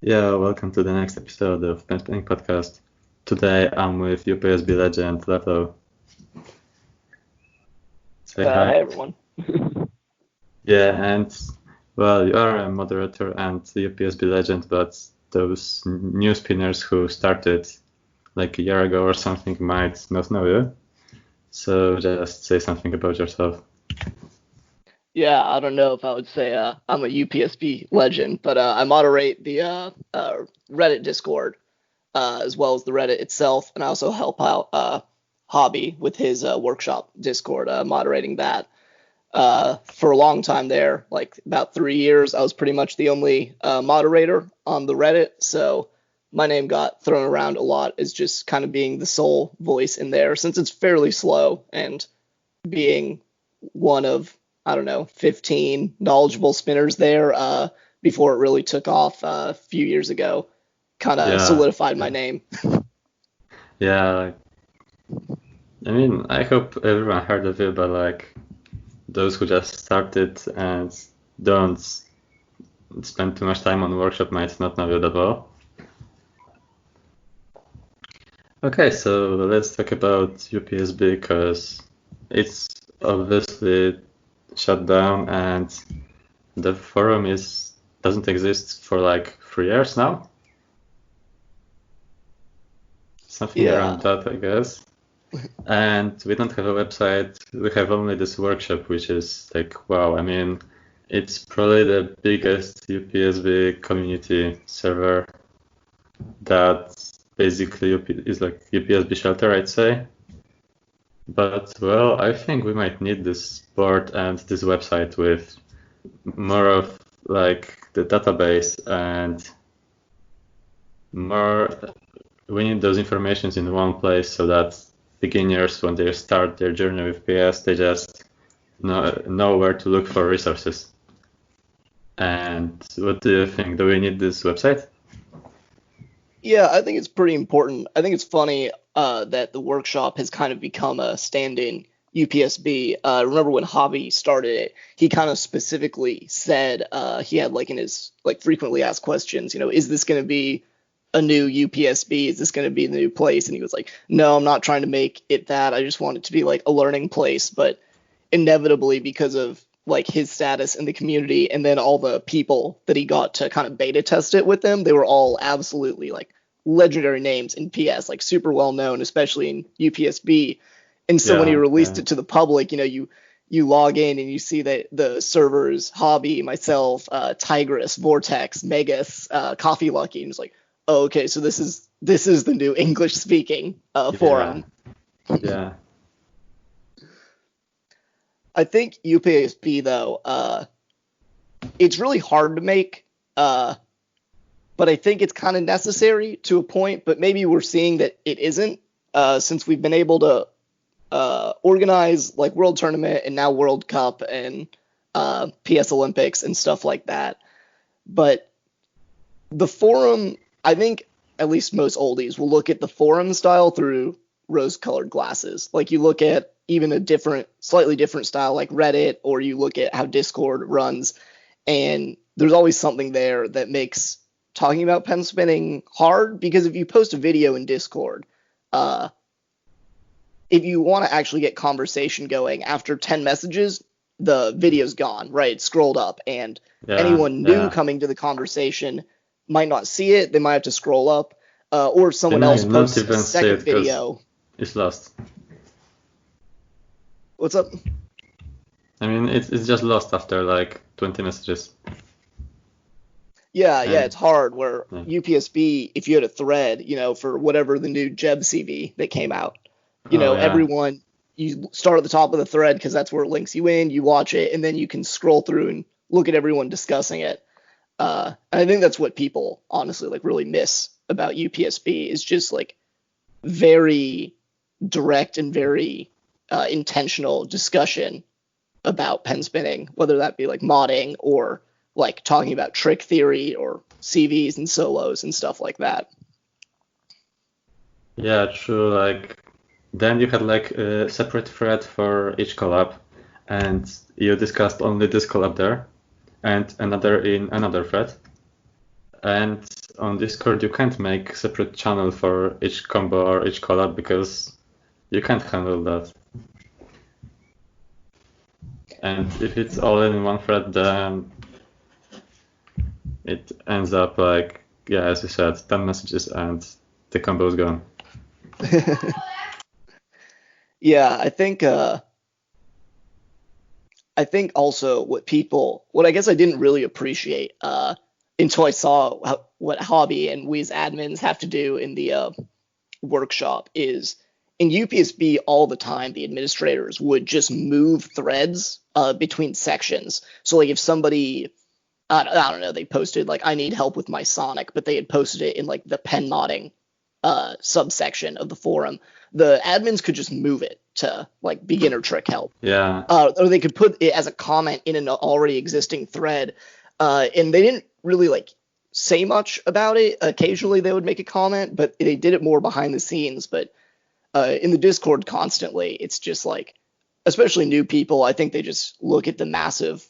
Yeah, welcome to the next episode of Penspinning Podcast. Today I'm with UPSB legend Letho. Say hi. Hey everyone. Yeah, and well, you are a moderator and UPSB legend, but those new spinners who started like a year ago or something might not know you. So just say something about yourself. Yeah, I don't know if I would say I'm a UPSB legend, but I moderate the Reddit Discord as well as the Reddit itself, and I also help out Hobby with his workshop Discord, moderating that. For a long time there, like about 3 years, I was pretty much the only moderator on the Reddit, so my name got thrown around a lot as just kind of being the sole voice in there, since it's fairly slow and being one of, I don't know, 15 knowledgeable spinners there before it really took off a few years ago, kind of Yeah, solidified my yeah, name. yeah. I mean, I hope everyone heard of it, but like those who just started and don't spend too much time on workshop might not know it at all. Okay, so let's talk about UPSB because it's obviously shut down and the forum is doesn't exist for like 3 years now. Something Yeah. around that, I guess. And we don't have a website. We have only this workshop, which is like, wow, I mean, it's probably the biggest UPSB community server that basically is like UPSB shelter, I'd say. But well, I think we might need this board and this website with more of like the database and more. We need those informations in one place so that beginners, when they start their journey with PS, they just know where to look for resources. And what do you think? Do we need this website? Yeah, I think it's pretty important. I think it's funny that the workshop has kind of become a stand-in UPSB. Remember when Hobby started it, he kind of specifically said he had like in his like frequently asked questions, is this going to be a new UPSB? Is this going to be the new place? And he was like, no, I'm not trying to make it that. I just want it to be like a learning place. But inevitably, because of like his status in the community and then all the people that he got to kind of beta test it with them, they were all absolutely like legendary names in PS, like super well known, especially in UPSB. And so when he Yeah, released yeah, it to the public, you log in and you see that the servers, Hobby, myself, Tigress, Vortex, Megas, Coffee Lucky, and it's like, oh, okay, so this is the new English speaking yeah, forum. yeah. I think UPSB though, it's really hard to make, but I think it's kind of necessary to a point. But maybe we're seeing that it isn't, since we've been able to organize like World Tournament and now World Cup and PS Olympics and stuff like that. But the forum, I think at least most oldies will look at the forum style through rose-colored glasses. Like you look at even a slightly different style like Reddit, or you look at how Discord runs, and there's always something there that makes talking about pen spinning hard, because if you post a video in Discord, uh, if you want to actually get conversation going after 10 messages, the video's gone, right? It's scrolled up, and Yeah, anyone new yeah. coming to the conversation might not see it. They might have to scroll up, or They someone else might not posts a even see it second because video. it's lost. What's up? I mean, it's just lost after like 20 messages. Yeah, And it's hard where yeah, UPSB, if you had a thread, for whatever the new Jeb CV that came out, oh yeah, everyone, you start at the top of the thread because that's where it links you in, you watch it, and then you can scroll through and look at everyone discussing it. And I think that's what people honestly like really miss about UPSB, is just like very direct and very intentional discussion about pen spinning, whether that be like modding or like talking about trick theory or CVs and solos and stuff like that. yeah, true. Like then you had like a separate thread for each collab, and you discussed only this collab there, and another in another thread. And on Discord you can't make separate channel for each combo or each collab because you can't handle that. And if it's all in one thread, then it ends up like, yeah, as you said, 10 messages and the combo is gone. Yeah, I think also what I guess I didn't really appreciate until I saw what Hobby and we as admins have to do in the workshop is in UPSB all the time the administrators would just move threads between sections. So like if somebody I don't know, they posted like I need help with my Sonic, but they had posted it in like the pen modding subsection of the forum, the admins could just move it to like beginner trick help. Yeah. Or they could put it as a comment in an already existing thread. And they didn't really like say much about it. Occasionally they would make a comment, but they did it more behind the scenes. But in the Discord constantly, it's just like, especially new people, I think they just look at the massive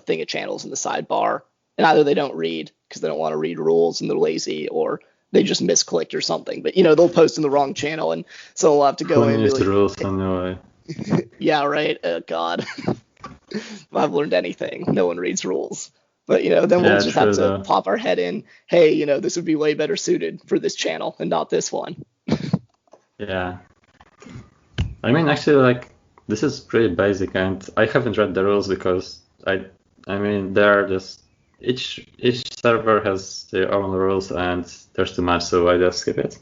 thing of channels in the sidebar, and either they don't read because they don't want to read rules and they're lazy, or they just misclicked or something. But they'll post in the wrong channel, and so we'll have to go in and be the rules anyway. Yeah, right. God, if I've learned anything, no one reads rules. But then we'll just have to pop our head in. Hey, this would be way better suited for this channel and not this one. Yeah. I mean, actually, like this is pretty basic, and I haven't read the rules because I mean they're just each server has their own rules and there's too much, so I just skip it.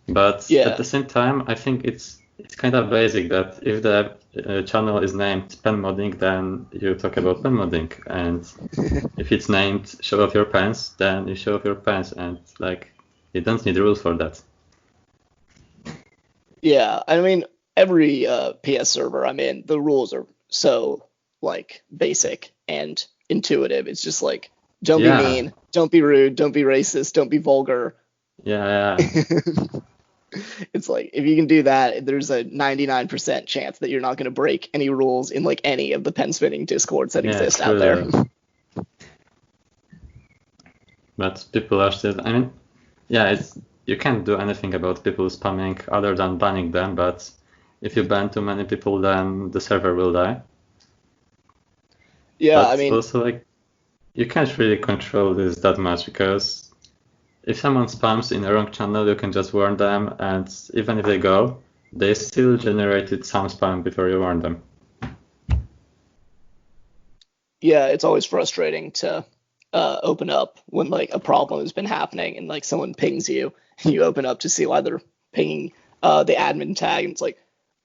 But at the same time, I think it's kind of basic that if the channel is named pen modding, then you talk about pen modding, and if it's named show off your pens, then you show off your pens, and like you don't need rules for that. Yeah, I mean every PS server I'm in, the rules are so like basic and intuitive. It's just like don't be mean, don't be rude, don't be racist, don't be vulgar. Yeah. It's like if you can do that, there's a 99% chance that you're not going to break any rules in like any of the pen spinning discords that exist out there. But people are still, I mean, you can't do anything about people spamming other than banning them, but if you ban too many people, then the server will die. Yeah, but I mean, also like you can't really control this that much, because if someone spams in a wrong channel, you can just warn them, and even if they go, they still generated some spam before you warn them. Yeah, it's always frustrating to open up when like a problem has been happening and like someone pings you and you open up to see why they're pinging the admin tag, and it's like,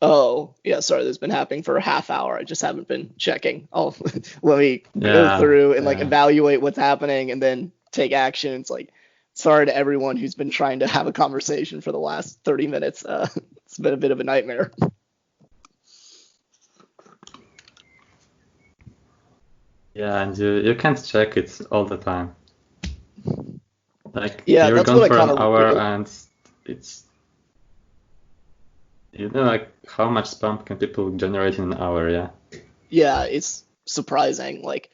oh yeah, sorry, this has been happening for a half hour, I just haven't been checking. Let me go through and like evaluate what's happening and then take action. It's like, sorry to everyone who's been trying to have a conversation for the last 30 minutes. It's been a bit of a nightmare. Yeah, and you can't check it all the time. Like you're gone for an hour and it's like how much spam can people generate in an hour, yeah? Yeah, it's surprising. Like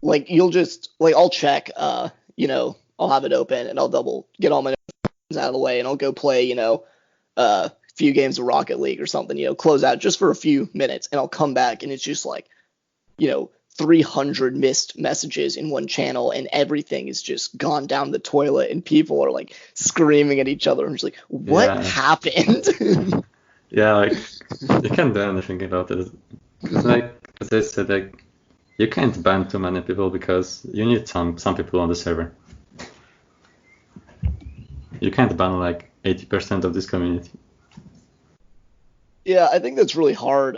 you'll just like I'll check I'll have it open and I'll get all my notifications out of the way and I'll go play, a few games of Rocket League or something, close out just for a few minutes, and I'll come back and it's just like 300 missed messages in one channel, and everything is just gone down the toilet, and people are like screaming at each other. I'm just like, what happened? Yeah, like you can't do anything about it. It's like, as I said, like you can't ban too many people because you need some people on the server. You can't ban like 80% of this community. Yeah, I think that's really hard.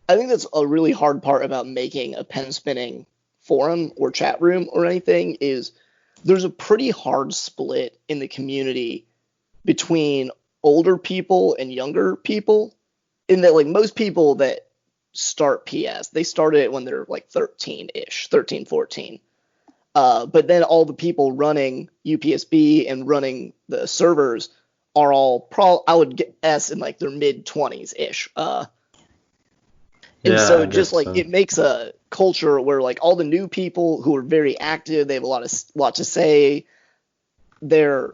I think that's a really hard part about making a pen spinning forum or chat room or anything, is there's a pretty hard split in the community between older people and younger people, in that like most people that start PS, they started it when they're like 13, 14. But then all the people running UPSB and running the servers are all I would guess in like their mid 20s ish. And Yeah, so I just guess like so. it makes a culture where like all the new people who are very active, they have lot to say, they're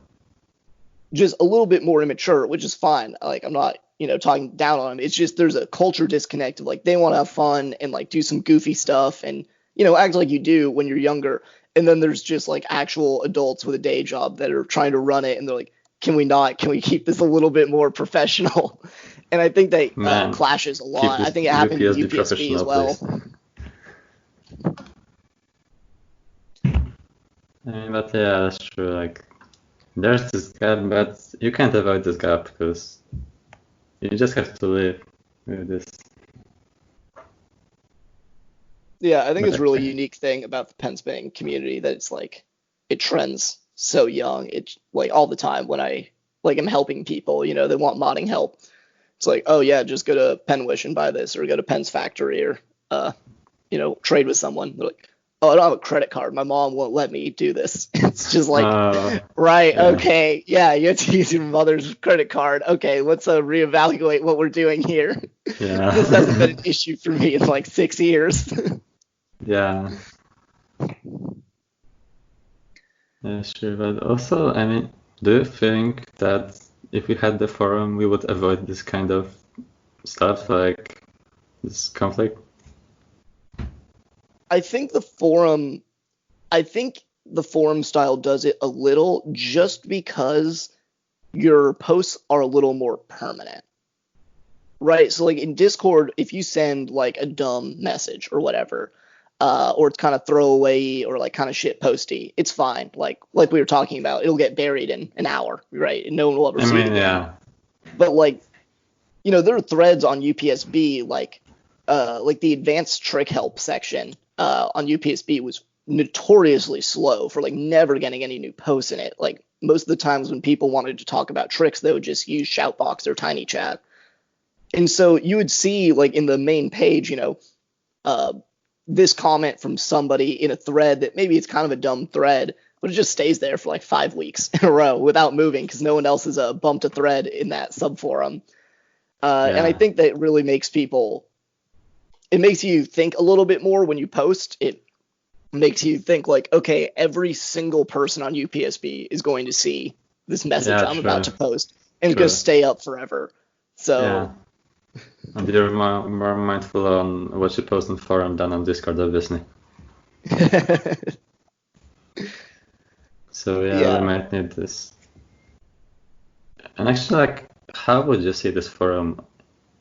just a little bit more immature, which is fine. Like I'm not, talking down on them. It's just there's a culture disconnect of like they want to have fun and like do some goofy stuff and act like you do when you're younger. And then there's just like actual adults with a day job that are trying to run it and they're like, can we not? Can we keep this a little bit more professional? And I think that Man, clashes a keep lot. I this think it happened in UPSB UPSB as professional, well. please. But yeah, that's true. Like, there's this gap, but you can't avoid this gap because you just have to live with this. Yeah, I think it's a But really unique thing about the Penspinning community that it's like it trends so young. It's like all the time when I like am helping people, they want modding help. It's like, oh yeah, just go to Penwish and buy this, or go to Penn's Factory, or trade with someone. They're like, oh, I don't have a credit card. My mom won't let me do this. It's just like, right, yeah, okay, yeah, you have to use your mother's credit card. Okay, let's reevaluate what we're doing here. This hasn't been yeah, an issue for me in like 6 years. yeah, yeah, sure. But also, I mean, do you think that if we had the forum, we would avoid this kind of stuff, like this conflict? I think the forum style does it a little just because your posts are a little more permanent. Right? So like in Discord, if you send like a dumb message or whatever, or it's kind of throwaway or like kind of shit posty, it's fine. Like we were talking about, it'll get buried in an hour, right? And no one will ever I see it mean, again. yeah, But like, there are threads on UPSB like the advanced trick help section on UPSB was notoriously slow for like never getting any new posts in it. Like most of the times when people wanted to talk about tricks, they would just use Shoutbox or Tiny Chat. And so you would see like in the main page, this comment from somebody in a thread that maybe it's kind of a dumb thread, but it just stays there for like 5 weeks in a row without moving because no one else has bumped a thread in that subforum. And I yeah, think that really makes it makes you think a little bit more when you post. It makes you think like, okay, every single person on UPSB is going to see this message yeah, I'm about true, to post and it's going to true. stay up forever. Yeah, So and you're more mindful on what you post on forum than on Discord, obviously. So yeah, we yeah, might need this. And actually, like, how would you see this forum?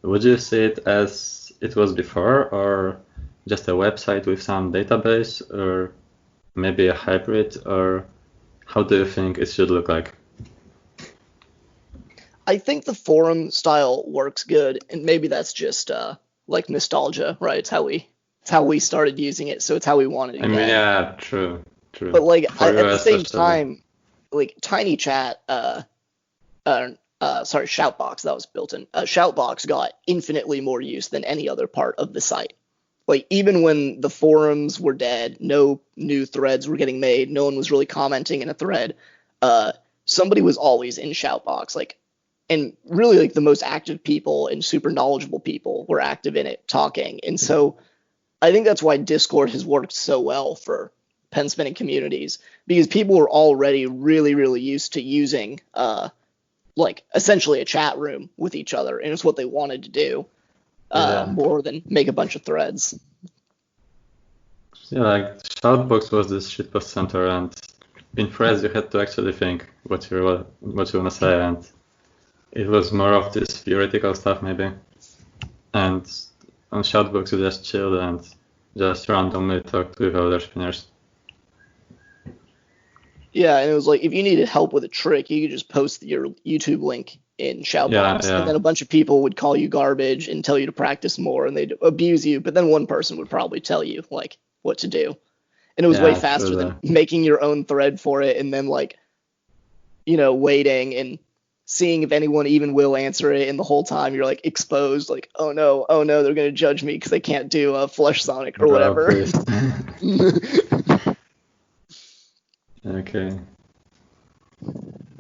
Would you see it as it was before, or just a website with some database, or maybe a hybrid, or how do you think it should look like? I think the forum style works good, and maybe that's just like nostalgia, right? It's how we started using it, so it's how we wanted I it mean, again. yeah, true, But true. like For you at the same especially. time, like Tiny Chat, sorry, Shoutbox that was built in. Shoutbox got infinitely more use than any other part of the site. Like even when the forums were dead, no new threads were getting made, no one was really commenting in a thread. Somebody was always in Shoutbox, like, and really like the most active people and super knowledgeable people were active in it talking. And so I think that's why Discord has worked so well for pen spinning communities because people were already really, really used to using like essentially a chat room with each other, and it's what they wanted to do Yeah. more than make a bunch of threads. Yeah, like Shoutbox was this shitpost center, and in threads you had to actually think what you wanna say, and it was more of this theoretical stuff maybe. And on Shoutbox you just chilled and just randomly talked with other spinners. Yeah, and it was like if you needed help with a trick, you could just post your YouTube link in Yeah, Shoutbox, and yeah, then a bunch of people would call you garbage and tell you to practice more, and they'd abuse you. But then one person would probably tell you like what to do, and it was way yeah, true faster than though. making your own thread for it, and then like waiting and seeing if anyone even will answer it, and the whole time you're like exposed, like oh no, they're gonna judge me because I can't do a Flush Sonic or Bro, whatever. please. Okay.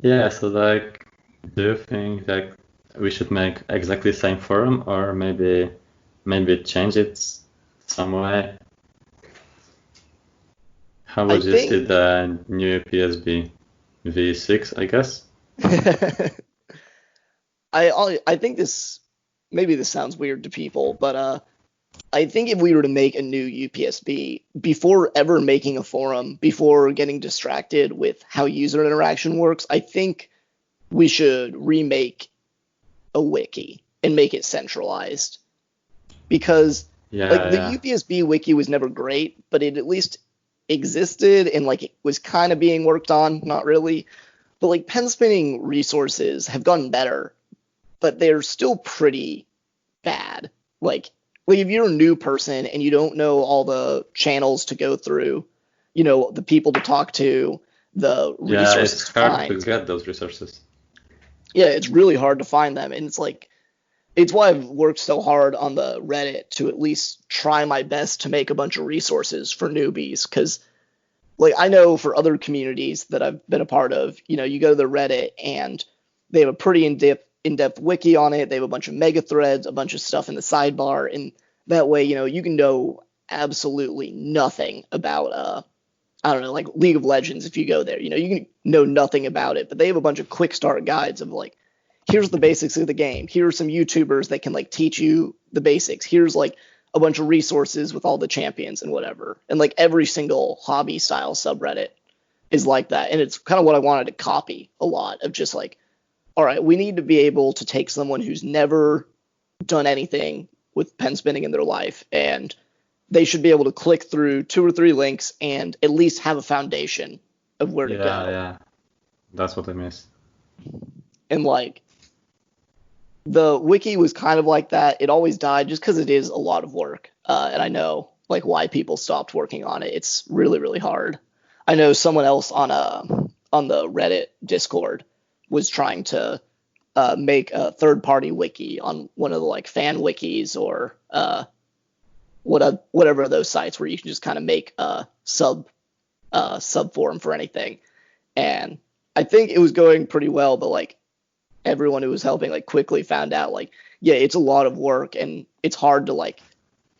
Yeah, so do you think we should make exactly the same forum, or maybe maybe change it some way? How would you see the new UPSB V6, I guess? I think maybe this sounds weird to people, but I think if we were to make a new UPSB, before ever making a forum, before getting distracted with how user interaction works, I think we should remake a wiki and make it centralized. Because the UPSB wiki was never great, but it at least existed and like it was kind of being worked on, not really. But like Penspinning resources have gotten better, but they're still pretty bad. Like if you're a new person and you don't know all the channels to go through, the people to talk to, the resources it's hard to get those resources. Yeah, it's really hard to find them. And it's why I've worked so hard on the Reddit to at least try my best to make a bunch of resources for newbies. Because I know for other communities that I've been a part of, you go to the Reddit and they have a pretty in-depth wiki on it. They have a bunch of mega threads, a bunch of stuff in the sidebar. And that way, you can know absolutely nothing about, like League of Legends. If you go there, you can know nothing about it, but they have a bunch of quick start guides of here's the basics of the game. Here are some YouTubers that can teach you the basics. Here's a bunch of resources with all the champions and whatever. And every single hobby style subreddit is like that. And it's kind of what I wanted to copy a lot of, just all right, we need to be able to take someone who's never done anything with pen spinning in their life, and they should be able to click through 2 or 3 links and at least have a foundation of where to go. Yeah, that's what I miss. And the wiki was kind of like that. It always died just because it is a lot of work. And I know why people stopped working on it. It's really, really hard. I know someone else on the Reddit Discord was trying to make a third-party wiki on one of the fan wikis or whatever of those sites where you can just kind of make a sub forum for anything. And I think it was going pretty well, but everyone who was helping quickly found out it's a lot of work and it's hard to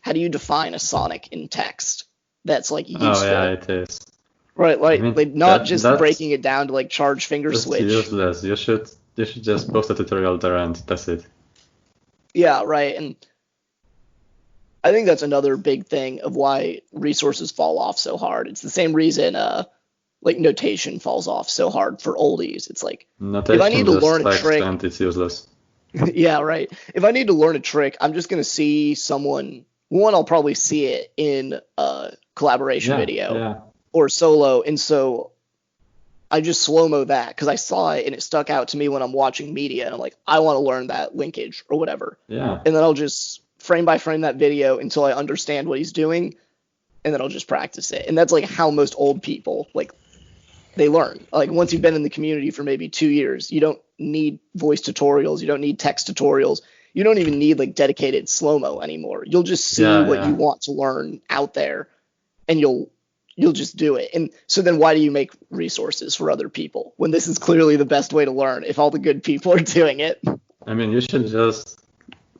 how do you define a Sonic in text that's useful? Oh yeah, it is. Right, not just breaking it down to charge finger switch. It's useless. You should just post a tutorial there and that's it. Yeah, right. And I think that's another big thing of why resources fall off so hard. It's the same reason notation falls off so hard for oldies. It's notation, if I need to learn a trick, it's useless. Yeah, right. If I need to learn a trick, I'm just gonna see someone. One, I'll probably see it in a collaboration video or solo, and so I just slow-mo that because I saw it and it stuck out to me when I'm watching media, and I'm I want to learn that linkage or whatever. Yeah. And then I'll just frame by frame that video until I understand what he's doing, and then I'll just practice it. And that's how most old people they learn. Once you've been in the community for maybe 2 years, you don't need voice tutorials, you don't need text tutorials, you don't even need dedicated slow-mo anymore. You'll just see what you want to learn out there, and you'll just do it. And so then why do you make resources for other people when this is clearly the best way to learn if all the good people are doing it? I mean, you should just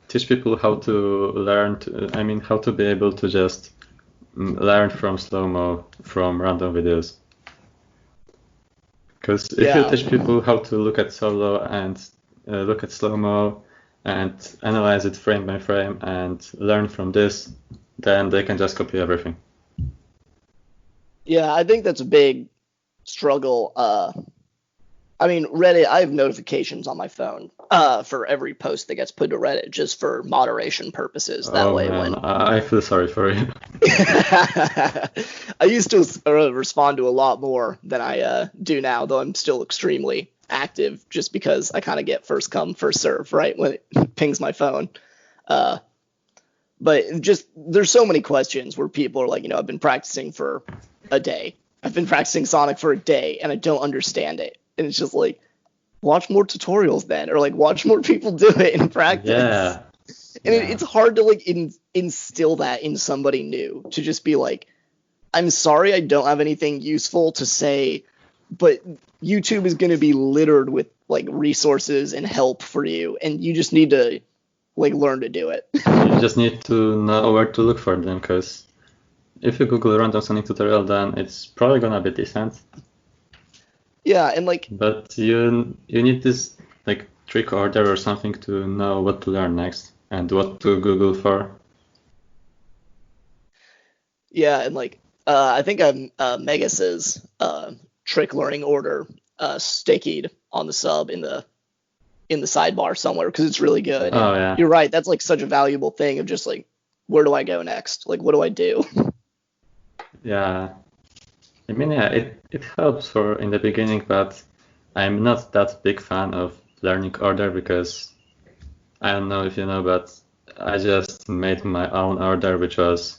teach people how to learn, how to be able to just learn from slow-mo from random videos. Because if you teach people how to look at solo and look at slow-mo and analyze it frame by frame and learn from this, then they can just copy everything. Yeah, I think that's a big struggle. Reddit, I have notifications on my phone for every post that gets put to Reddit just for moderation purposes. That way, man, I feel sorry for you. I used to respond to a lot more than I do now, though I'm still extremely active just because I kind of get first come, first serve, right, when it pings my phone. But just there's so many questions where people are I've been practicing for a day. I've been practicing Sonic for a day and I don't understand it. And it's just watch more tutorials then, or watch more people do it in practice. Yeah. And it's hard to instill that in somebody new, to just be I'm sorry I don't have anything useful to say, but YouTube is going to be littered with resources and help for you, and you just need to like learn to do it. You just need to know where to look for them, because if you Google random Sonic tutorial, then it's probably gonna be decent. Yeah, and like, But you need this like trick order or something to know what to learn next and what to Google for. yeah, and like, I think I'm Megas's trick learning order stickied on the sub in the sidebar somewhere because it's really good. Oh And yeah. you're right, that's like such a valuable thing of just like, where do I go next? Like, what do I do? Yeah. I mean, yeah, it helps for in the beginning, but I'm not that big fan of learning order because I don't know if you know, but I just made my own order, which was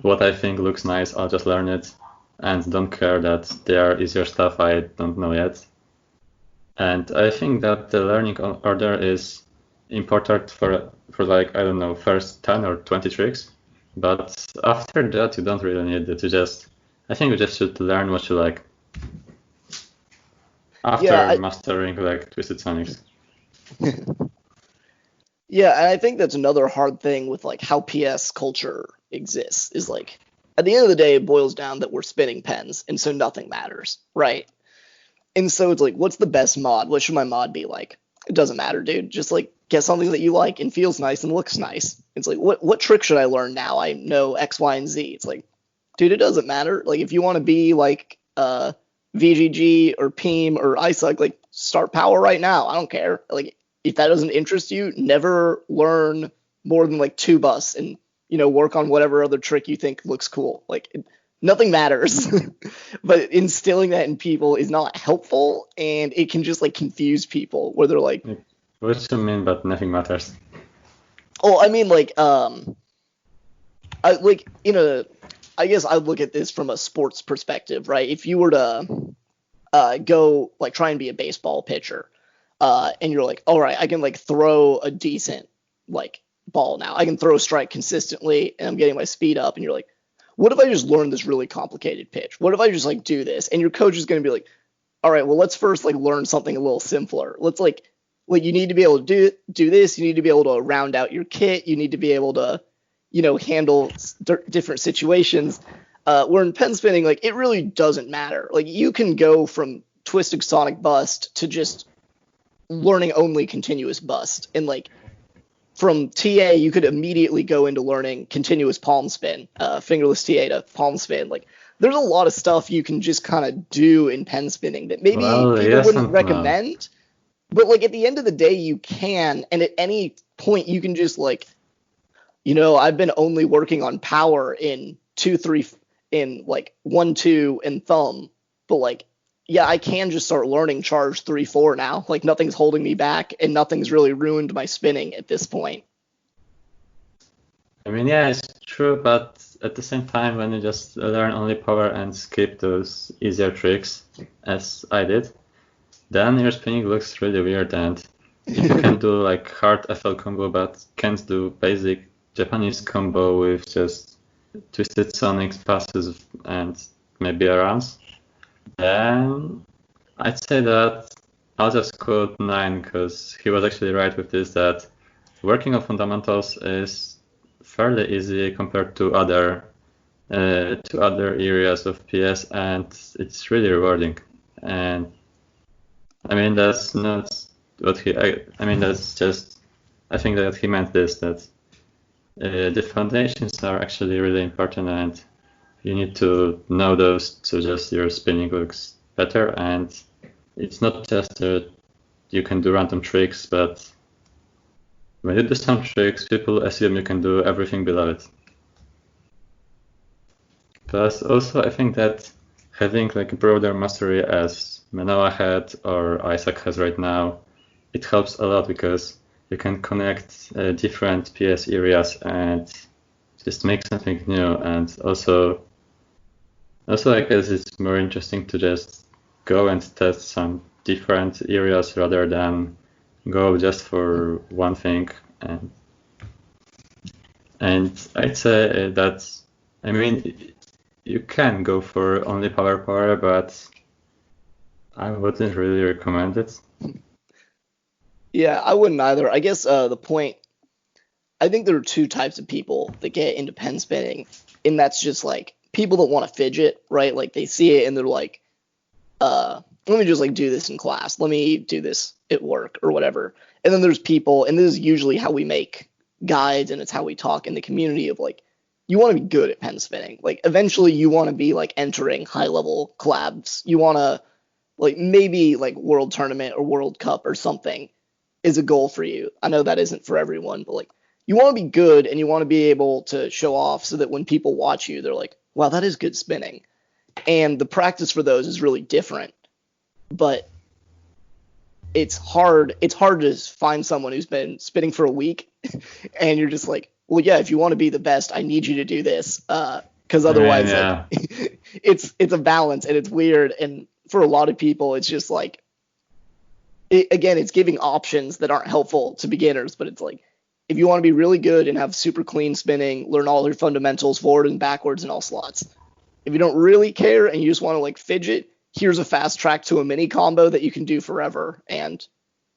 what I think looks nice. I'll just learn it and don't care that there is easier stuff I don't know yet. And I think that the learning order is important for like, I don't know, first 10 or 20 tricks. But after that, you don't really need it. I think you just should learn what you like after mastering like Twisted Sonics. Yeah, and I think that's another hard thing with like how PS culture exists is like at the end of the day it boils down that we're spinning pens and so nothing matters, right? And so it's like, what's the best mod? What should my mod be like? It doesn't matter, dude. Just like get something that you like and feels nice and looks nice. It's like, what trick should I learn now? I know X, Y, and Z. It's like, dude, it doesn't matter. Like if you want to be like VGG or Peem or ISUG, like start power right now. I don't care. Like if that doesn't interest you, never learn more than like 2 busts and work on whatever other trick you think looks cool. Like nothing matters. But instilling that in people is not helpful, and it can just like confuse people where they're like, what do you mean but nothing matters? oh, I mean like I guess I look at this from a sports perspective, right? If you were to go like try and be a baseball pitcher, and you're like, all right, I can like throw a decent like ball now. I can throw a strike consistently and I'm getting my speed up. And you're like, what if I just learn this really complicated pitch? What if I just like do this? And your coach is going to be like, all right, well, let's first like learn something a little simpler. Let's like you need to be able to do this. You need to be able to round out your kit. You need to be able to, handle different situations. Where in pen spinning, like it really doesn't matter. Like you can go from twisted sonic bust to just learning only continuous bust, and like from TA you could immediately go into learning continuous palm spin, fingerless TA to palm spin. Like there's a lot of stuff you can just kind of do in pen spinning that maybe people wouldn't recommend, but like at the end of the day you can, and at any point you can just like, I've been only working on power in 2-3 in like 1-2 and thumb, but like yeah, I can just start learning charge 3-4 now. Like nothing's holding me back and nothing's really ruined my spinning at this point. I mean, yeah, it's true, but at the same time, when you just learn only power and skip those easier tricks, as I did, then your spinning looks really weird. And if you can do like hard FL combo but can't do basic Japanese combo with just twisted sonics passes and maybe a runs, then I'd say that I'll just quote 9 because he was actually right with this, that working on fundamentals is fairly easy compared to other areas of PS, and it's really rewarding. And I mean that's not what I mean that's just, I think that he meant this, that the foundations are actually really important and you need to know those so just your spinning looks better. And it's not just that you can do random tricks, but when you do some tricks, people assume you can do everything below it. Plus, also, I think that having like a broader mastery as Manoa had or Isaac has right now, it helps a lot because you can connect different PS areas and just make something new. And also, I guess it's more interesting to just go and test some different areas rather than go just for one thing. And I'd say that, I mean, you can go for only power, but I wouldn't really recommend it. Yeah, I wouldn't either. I guess the point I think there are two types of people that get into pen spinning, and that's just like people that want to fidget, right? Like they see it and they're like, let me just like do this in class. Let me do this at work or whatever. And then there's people, and this is usually how we make guides and it's how we talk in the community of like, you want to be good at pen spinning. Like eventually you want to be like entering high level collabs. You want to like maybe like world tournament or World Cup or something is a goal for you. I know that isn't for everyone, but like you want to be good and you want to be able to show off so that when people watch you, they're like, wow, that is good spinning. And the practice for those is really different. But it's hard to find someone who's been spinning for a week and you're just like, well, yeah, if you want to be the best, I need you to do this. Because otherwise, Yeah. like, it's a balance and it's weird. And for a lot of people, it's just like, it's giving options that aren't helpful to beginners. But it's like, if you want to be really good and have super clean spinning, learn all your fundamentals forward and backwards and all slots. If you don't really care and you just want to like fidget, here's a fast track to a mini combo that you can do forever and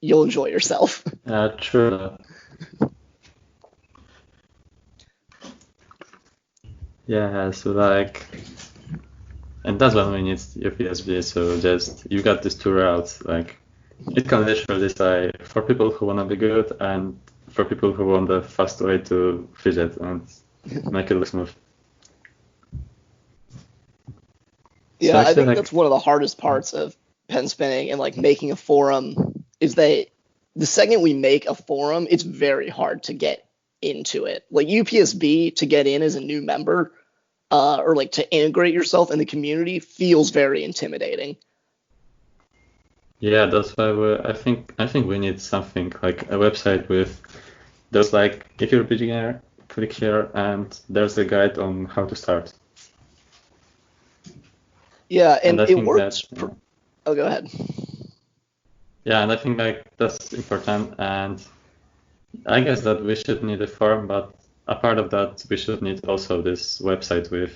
you'll enjoy yourself. True. Yeah, so like, and that's when we need UPSB. So just you got these two routes. Like, it can literally say for people who want to be good and for people who want the fast way to fidget and make it look smooth. Yeah, So I actually, think like, that's one of the hardest parts of pen spinning and like making a forum is that the second we make a forum, it's very hard to get into it. Like UPSB to get in as a new member or like to integrate yourself in the community feels very intimidating. yeah, that's why I think we need something like a website with those like if you're a beginner, click here and there's a guide on how to start. Yeah, and I it think works. that Oh, go ahead. yeah, and I think like that's important. And I guess that we should need a forum, but a part of that we should need also this website with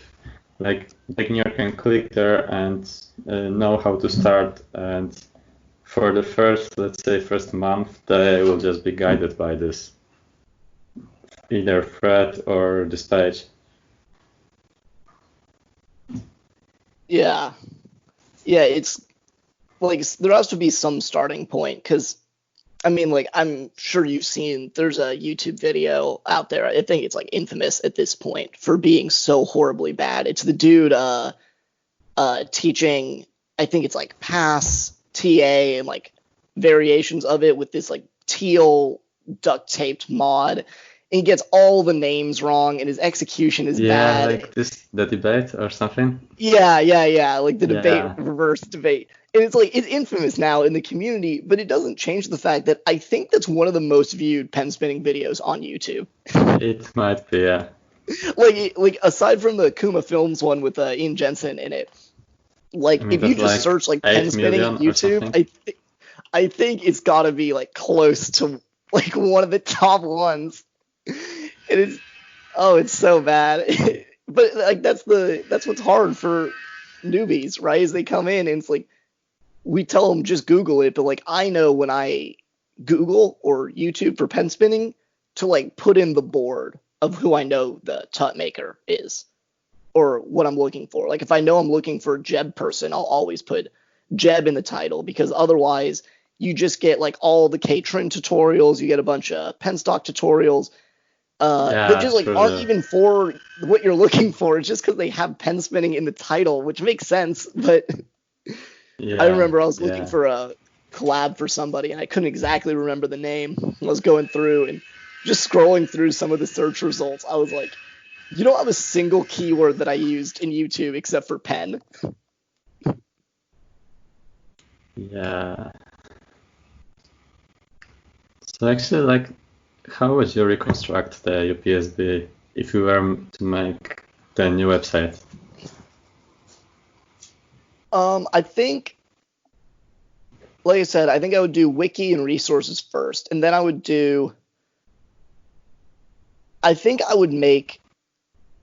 like beginner can click there and know how to start. And for the first, let's say, first month, they will just be guided by this either thread or this page. Yeah. Yeah, it's like there has to be some starting point because I mean, like I'm sure you've seen there's a YouTube video out there. I think it's like infamous at this point for being so horribly bad. It's the dude teaching, I think it's like pass, TA, and like variations of it with this like teal duct taped mod. And he gets all the names wrong and his execution is Yeah, bad. like this, the debate or something. Yeah. Like the debate, Yeah. reverse debate. And it's like, it's infamous now in the community, but it doesn't change the fact that I think that's one of the most viewed pen spinning videos on YouTube. It might be, yeah. Like aside from the Kuma Films one with Ian Jensen in it, like I mean, if you that's just like search like pen 8 spinning on million or YouTube, something. I think it's got to be like close to like one of the top ones. It is, oh, it's so bad. But like that's what's hard for newbies, right? Is they come in and it's like we tell them just Google it, but like I know when I Google or YouTube for pen spinning to like put in the board of who I know the tut maker is or what I'm looking for. Like if I know I'm looking for a Jeb person, I'll always put Jeb in the title because otherwise you just get like all the K-Trin tutorials, you get a bunch of penstock tutorials that Yeah, just like aren't true. even for what you're looking for. It's just because they have pen spinning in the title, which makes sense. But I Yeah, remember I was looking yeah. for a collab for somebody and I couldn't exactly remember the name. I was going through and just scrolling through some of the search results. I was like, you don't have a single keyword that I used in YouTube except for pen. Yeah. So actually, like, how would you reconstruct the UPSB if you were to make the new website? I think, like I said, I think I would do wiki and resources first, and then I would make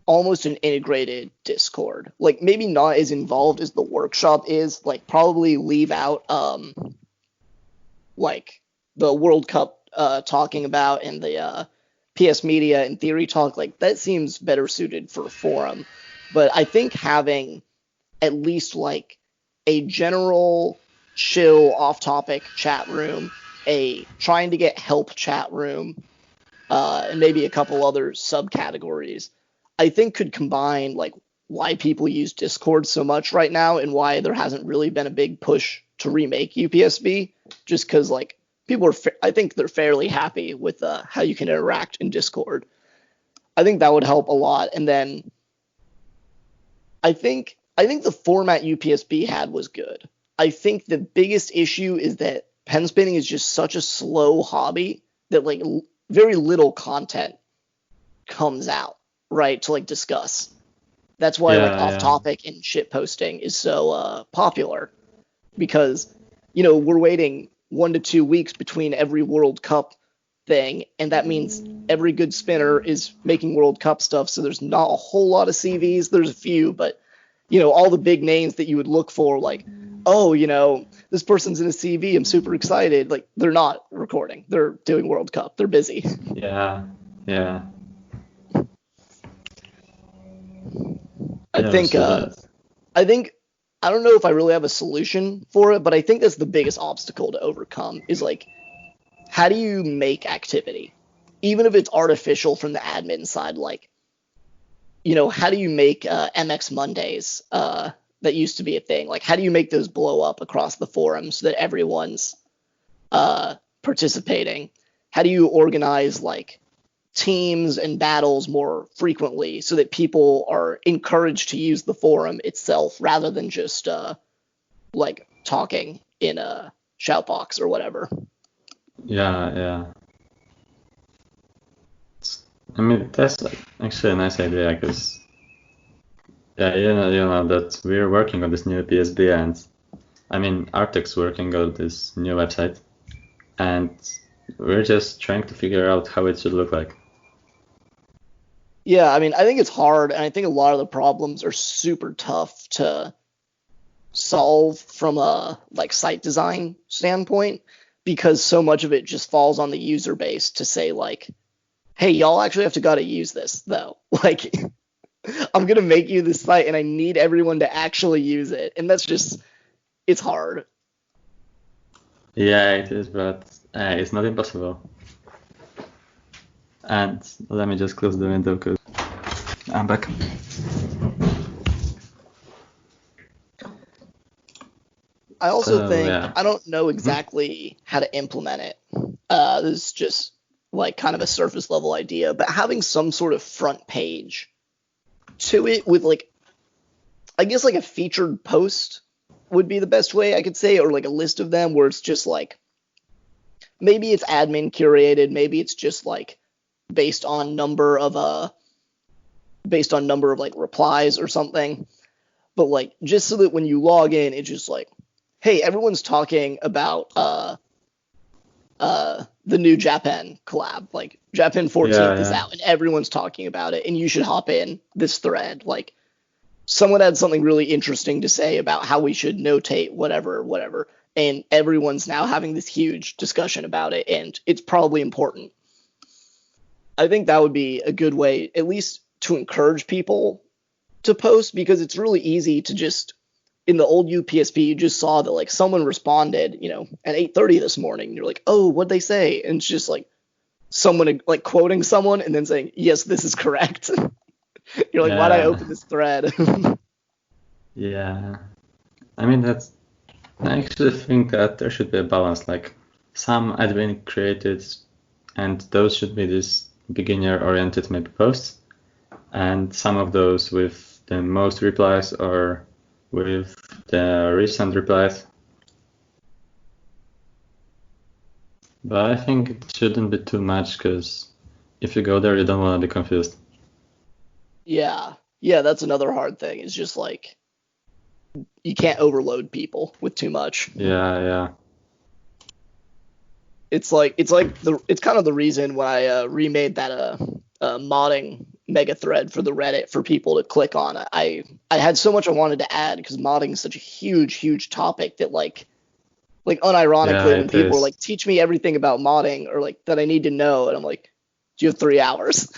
almost an integrated Discord. Like maybe not as involved as the workshop is, like probably leave out like the World Cup talking about and the PS Media and Theory Talk, like that seems better suited for a forum. But I think having at least like a general chill off-topic chat room, a trying to get help chat room, and maybe a couple other subcategories, I think could combine like why people use Discord so much right now and why there hasn't really been a big push to remake UPSB, just because like people are, I think they're fairly happy with how you can interact in Discord. I think that would help a lot. And then I think the format UPSB had was good. I think the biggest issue is that pen spinning is just such a slow hobby that like very little content comes out, right, to like discuss. That's why like off topic and shit posting is so popular, because we're waiting 1 to 2 weeks between every World Cup thing, and that means every good spinner is making World Cup stuff. So there's not a whole lot of CVs. There's a few, but all the big names that you would look for, like, oh, this person's in a CV, I'm super excited. Like, they're not recording. They're doing World Cup. They're busy. Yeah. I think I don't know if I really have a solution for it, but I think that's the biggest obstacle to overcome is like, how do you make activity? Even if it's artificial from the admin side, like, how do you make MX Mondays that used to be a thing? Like, how do you make those blow up across the forum so that everyone's participating? How do you organize like teams and battles more frequently so that people are encouraged to use the forum itself rather than just like talking in a shout box or whatever? Yeah. I mean, that's actually a nice idea, because that we're working on this new PSB, and I mean, Artek's working on this new website, and we're just trying to figure out how it should look like. Yeah, I mean, I think it's hard, and I think a lot of the problems are super tough to solve from a like site design standpoint, because so much of it just falls on the user base to say like, hey, y'all actually have to gotta use this though. Like, I'm gonna make you this site and I need everyone to actually use it, and that's just, it's hard. Yeah, it is, but it's not impossible. And let me just close the window because I'm back. I also think, I don't know exactly how to implement it. This is just like kind of a surface level idea, but having some sort of front page to it with like, I guess like a featured post would be the best way I could say, or like a list of them where it's just like, maybe it's admin curated, maybe it's just like based on number of like replies or something, but like just so that when you log in, it's just like, hey, everyone's talking about the new Japan collab, like Japan 14th is out and everyone's talking about it and you should hop in this thread. Like, someone had something really interesting to say about how we should notate whatever, and everyone's now having this huge discussion about it, and it's probably important. I think that would be a good way, at least to encourage people to post, because it's really easy to just, in the old UPSB, you just saw that like someone responded, at 8:30 this morning, and you're like, oh, what'd they say? And it's just like someone like quoting someone and then saying, yes, this is correct. You're like, why'd I open this thread? Yeah. I mean, I actually think that there should be a balance, like some admin created, and those should be these beginner-oriented maybe posts, and some of those with the most replies or with the recent replies. But I think it shouldn't be too much, because if you go there, you don't want to be confused. Yeah, that's another hard thing. It's just like, you can't overload people with too much. Yeah. It's kind of the reason when I remade that modding mega thread for the Reddit for people to click on. I had so much I wanted to add, because modding is such a huge topic that like unironically when people are like, teach me everything about modding, or like that I need to know, and I'm like, you have 3 hours.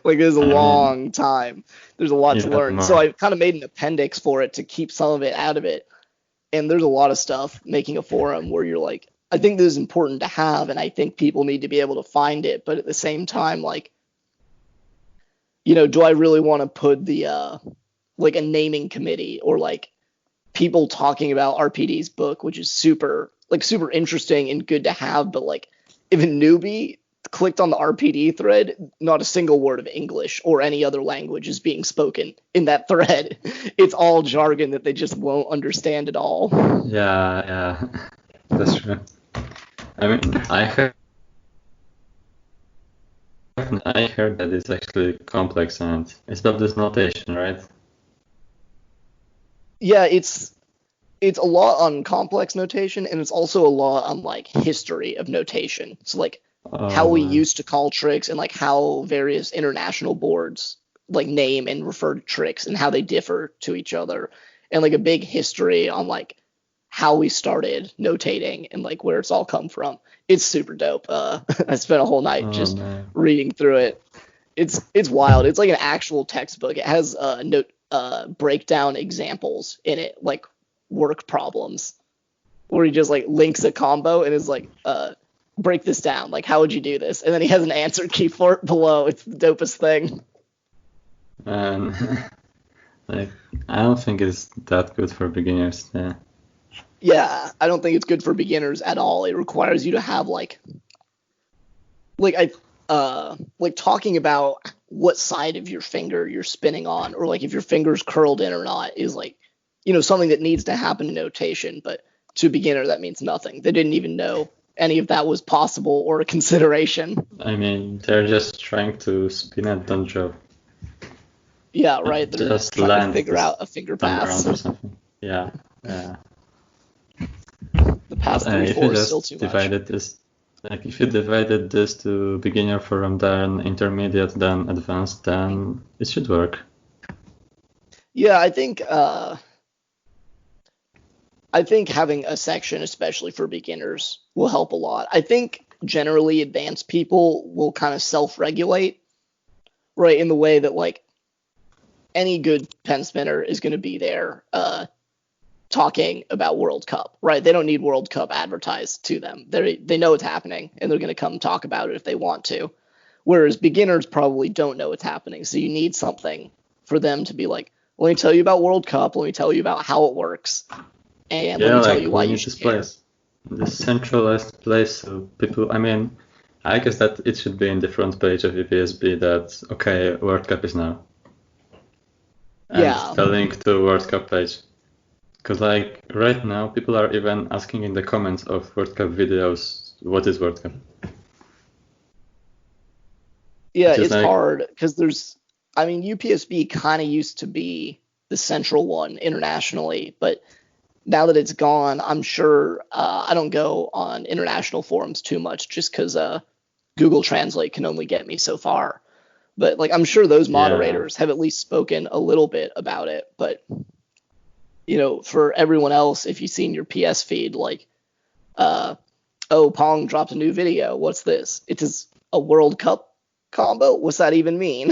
Like, it's a long time. There's a lot to learn. So I kind of made an appendix for it to keep some of it out of it. And there's a lot of stuff making a forum where you're like, I think this is important to have, and I think people need to be able to find it. But at the same time, like, do I really want to put the like a naming committee or like people talking about RPD's book, which is super interesting and good to have, but like if a newbie clicked on the RPD thread, not a single word of English or any other language is being spoken in that thread. It's all jargon that they just won't understand at all. Yeah, that's true. I mean, I heard that it's actually complex and it's about this notation, right? Yeah, it's a lot on complex notation, and it's also a lot on like history of notation. So like how we used to call tricks and like how various international boards like name and refer to tricks and how they differ to each other, and like a big history on like how we started notating and like where it's all come from. It's super dope. I spent a whole night just reading through it. It's wild. It's like an actual textbook. It has breakdown examples in it, like work problems, where he just like links a combo and is like, break this down. Like, how would you do this? And then he has an answer key for it below. It's the dopest thing. Like, I don't think it's that good for beginners. Yeah. Yeah, I don't think it's good for beginners at all. It requires you to have like talking about what side of your finger you're spinning on, or like if your finger's curled in or not, is like, something that needs to happen in notation. But to a beginner, that means nothing. They didn't even know any of that was possible or a consideration. I mean, they're just trying to spin and don't drop. Yeah, right. They're just trying to figure out a finger pass or something. Yeah. The pass 3-4 is still too much. If you divided this to beginner forum, then intermediate, then advanced, then it should work. Yeah, I think having a section, especially for beginners, will help a lot. I think generally advanced people will kind of self-regulate, right, in the way that like any good pen spinner is going to be there talking about World Cup, right? They don't need World Cup advertised to them. They know it's happening, and they're going to come talk about it if they want to. Whereas beginners probably don't know what's happening, so you need something for them to be like, let me tell you about World Cup, let me tell you about how it works, and let me tell you why you should care. This centralized place, so people, I mean, I guess that it should be in the front page of UPSB that, okay, World Cup is now. And the link to World Cup page. Because like right now, people are even asking in the comments of World Cup videos, what is World Cup? Yeah, it's hard because UPSB kind of used to be the central one internationally, but now that it's gone, I'm sure I don't go on international forums too much just because Google Translate can only get me so far. But like, I'm sure those moderators have at least spoken a little bit about it. But for everyone else, if you've seen your PS feed, like, Pong dropped a new video. What's this? It's a World Cup combo. What's that even mean?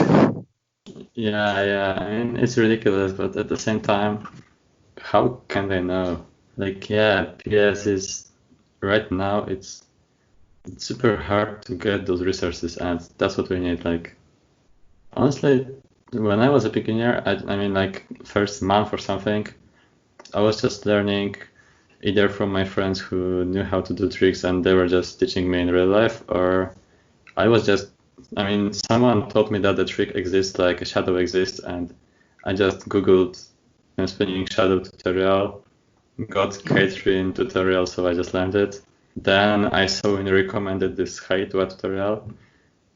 Yeah. I mean, it's ridiculous, but at the same time, how can they know? Like, yeah, PS is right now. It's super hard to get those resources, and that's what we need. Like, honestly, when I was a beginner, I mean, like first month or something, I was just learning either from my friends who knew how to do tricks and they were just teaching me in real life, or someone told me that the trick exists, like a shadow exists, and I just Googled Penspinning shadow tutorial, got K3 tutorial, so I just learned it. Then I saw in recommended this Haitwa tutorial,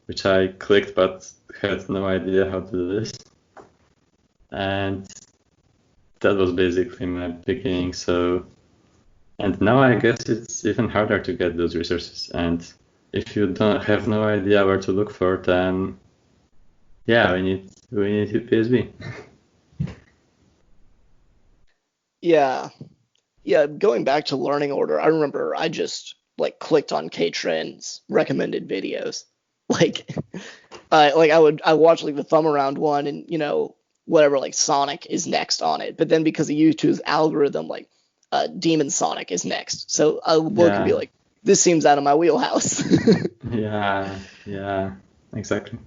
which I clicked but had no idea how to do this. And that was basically my beginning. And now I guess it's even harder to get those resources. And if you don't have no idea where to look for, then we need UPSB. Yeah. Going back to learning order, I remember I just like clicked on K-Trend's recommended videos, Like, I watch like the thumb around one, and whatever, like Sonic is next on it. But then because of YouTube's algorithm, like Demon Sonic is next. So I'll look and be like, this seems out of my wheelhouse. Yeah, exactly.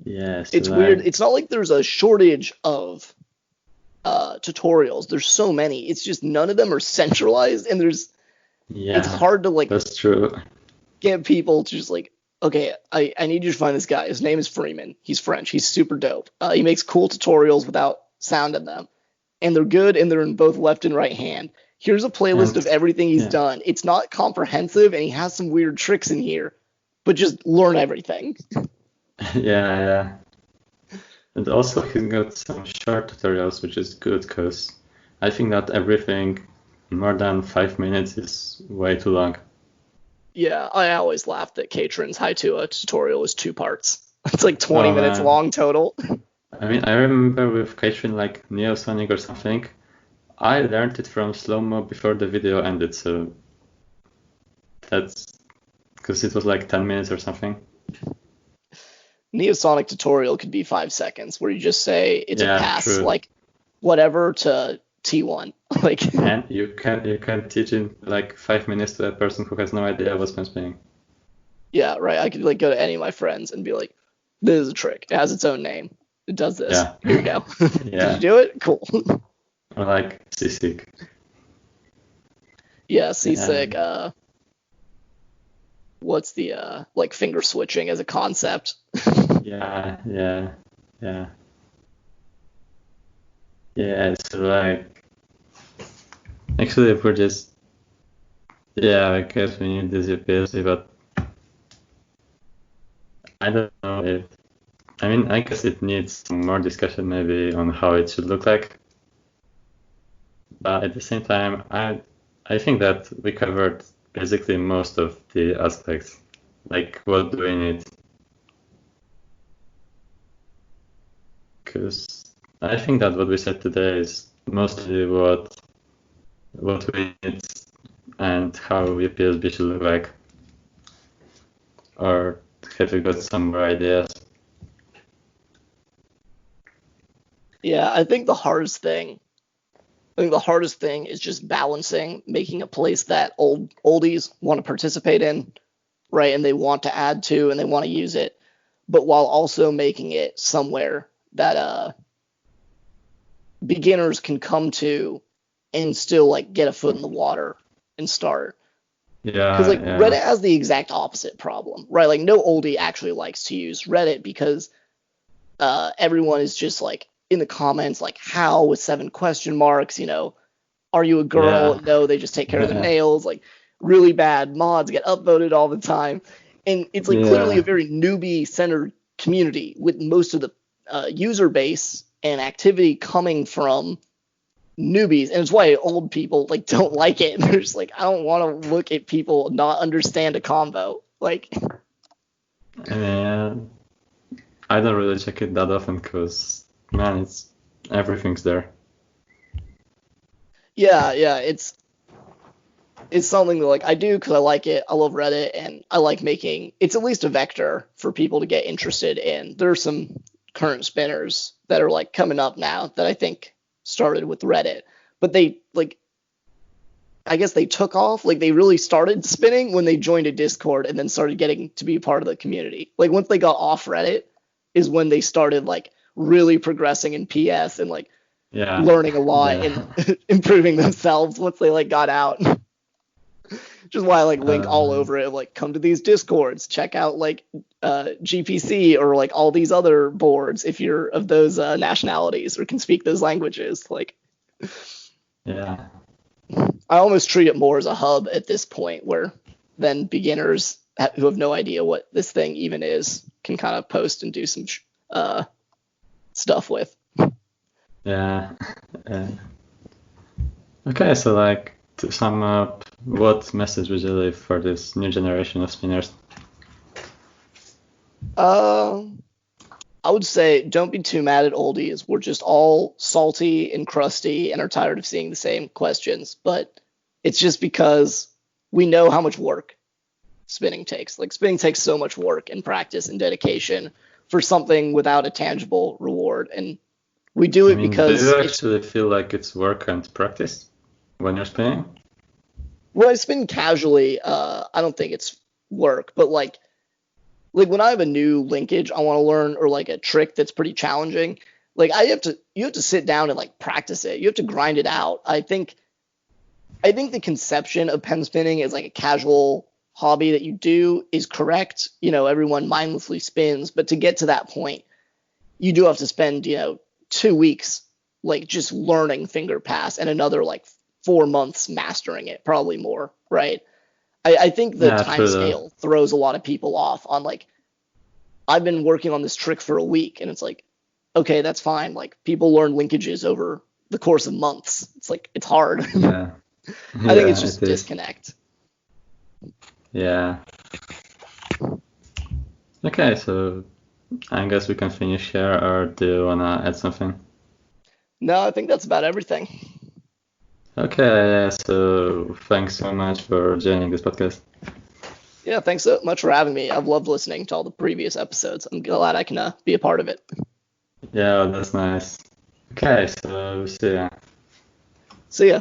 Yes, it's weird. It's not like there's a shortage of tutorials. There's so many. It's just none of them are centralized, and it's hard to like. That's true. Get people to just like, okay, I need you to find this guy. His name is Freeman. He's French. He's super dope. He makes cool tutorials without sound in them, and they're good, and they're in both left and right hand. Here's a playlist of everything he's done. It's not comprehensive, and he has some weird tricks in here, but just learn everything. Yeah. And also he's got some short tutorials, which is good, because I think that everything more than 5 minutes is way too long. Yeah, I always laughed that Katrin's Haitua tutorial is 2 parts. It's like 20 minutes long total. I mean, I remember with Katrin like Neosonic or something, I learned it from slow-mo before the video ended, so that's because it was like 10 minutes or something. Neosonic tutorial could be 5 seconds, where you just say it's a pass, true. like whatever to T1. Like, and you can teach in like 5 minutes to a person who has no idea what's penspinning. Yeah, right. I could like go to any of my friends and be like, "This is a trick. It has its own name. It does this. Yeah. Here you go. Yeah. Did you do it? Cool." Or like seasick. Yeah, seasick. What's the like finger switching as a concept? Yeah. So like, actually, if we're just, I guess we need this UPSB, but I don't know if, I mean, I guess it needs some more discussion maybe on how it should look like. But at the same time, I think that we covered basically most of the aspects, like what do we need. Because I think that what we said today is mostly what we need and how UPSB should look like. Or have you got some more ideas? Yeah, I think the hardest thing is just balancing, making a place that oldies want to participate in, right? And they want to add to and they want to use it, but while also making it somewhere that beginners can come to and still like get a foot in the water and start. Yeah. Because like Reddit has the exact opposite problem, right? Like no oldie actually likes to use Reddit because everyone is just like in the comments like how with 7 question marks, are you a girl? No, they just take care of the nails. Like really bad mods get upvoted all the time, and it's like clearly a very newbie centered community with most of the user base and activity coming from newbies, and it's why old people like don't like it. They're just like, I don't want to look at people not understand a combo. Like, I don't really check it that often because man, everything's there. Yeah, it's something that like I do because I like it. I love Reddit, and I like making it's at least a vector for people to get interested in. There are some current spinners that are like coming up now that I think started with Reddit, but they like I guess they took off. Like they really started spinning when they joined a Discord and then started getting to be part of the community. Like once they got off Reddit is when they started like really progressing in PS and like learning a lot and improving themselves once they like got out. Which is why I like link all over it. Like come to these Discords, check out like GPC or like all these other boards if you're of those nationalities or can speak those languages. Like, I almost treat it more as a hub at this point, where then beginners who have no idea what this thing even is can kind of post and do some stuff with. Okay, so like to sum up, what message would you leave for this new generation of spinners? I would say don't be too mad at oldies. We're just all salty and crusty and are tired of seeing the same questions. But It's just because we know how much work spinning takes. Like spinning takes so much work and practice and dedication for something without a tangible reward. And we do it because do you actually feel like it's work and practice when you're spinning? When I spin casually, I don't think it's work, but like when I have a new linkage I want to learn or like a trick that's pretty challenging, like you have to sit down and like practice it. You have to grind it out. I think the conception of pen spinning as like a casual hobby that you do is correct. You know, everyone mindlessly spins, but to get to that point, you do have to spend, 2 weeks like just learning finger pass and another like 4 months mastering it, probably more, right? I think the time scale throws a lot of people off on like, I've been working on this trick for a week and it's like, okay, that's fine. Like people learn linkages over the course of months. It's like, it's hard. Yeah. I think it's just a disconnect. Yeah. Okay, so I guess we can finish here, or do you want to add something? No, I think that's about everything. Okay, so thanks so much for joining this podcast. Yeah, thanks so much for having me. I've loved listening to all the previous episodes. I'm glad I can be a part of it. Yeah, that's nice. Okay, so see ya. See ya.